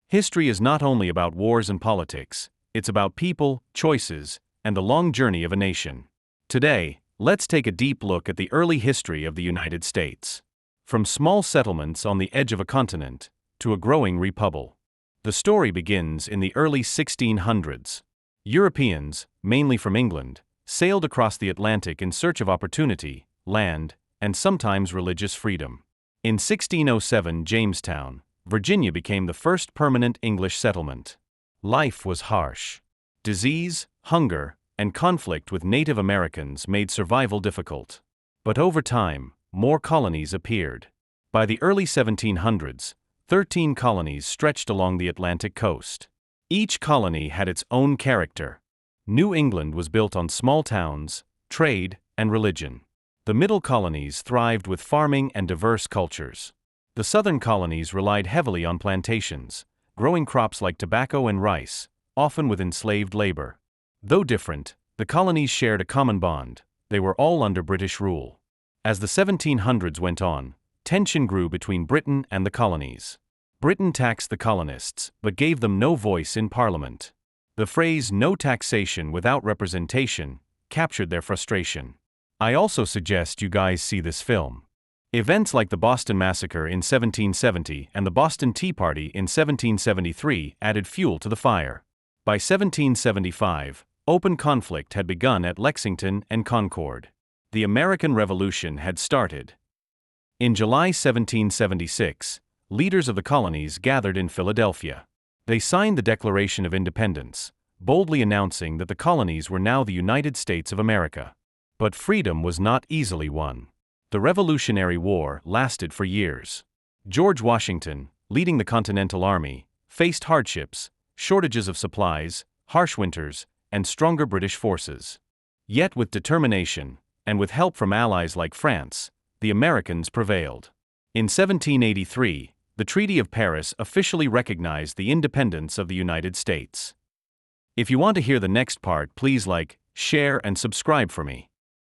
History is not only about wars and politics, it's about people, choices, and the long journey of a nation. Today, let's take a deep look at the early history of the United States. From small settlements on the edge of a continent to a growing republic. The story begins in the early 1600s. Europeans, mainly from England, sailed across the Atlantic in search of opportunity, land, and sometimes religious freedom. In 1607, Jamestown, Virginia became the first permanent English settlement. Life was harsh. Disease, hunger, and conflict with Native Americans made survival difficult. But over time, more colonies appeared. By the early 1700s, 13 colonies stretched along the Atlantic coast. Each colony had its own character. New England was built on small towns, trade, and religion. The middle colonies thrived with farming and diverse cultures. The southern colonies relied heavily on plantations, growing crops like tobacco and rice, often with enslaved labor. Though different, the colonies shared a common bond: they were all under British rule. As the 1700s went on, tension grew between Britain and the colonies. Britain taxed the colonists, but gave them no voice in Parliament. The phrase "no taxation without representation" captured their frustration. I also suggest you guys see this film. Events like the Boston Massacre in 1770 and the Boston Tea Party in 1773 added fuel to the fire. By 1775, open conflict had begun at Lexington and Concord. The American Revolution had started. In July 1776, leaders of the colonies gathered in Philadelphia. They signed the Declaration of Independence, boldly announcing that the colonies were now the United States of America. But freedom was not easily won. The Revolutionary War lasted for years. George Washington, leading the Continental Army, faced hardships, shortages of supplies, harsh winters, and stronger British forces. Yet with determination, and with help from allies like France, the Americans prevailed. In 1783, the Treaty of Paris officially recognized the independence of the United States. If you want to hear the next part, please like, share, and subscribe for me.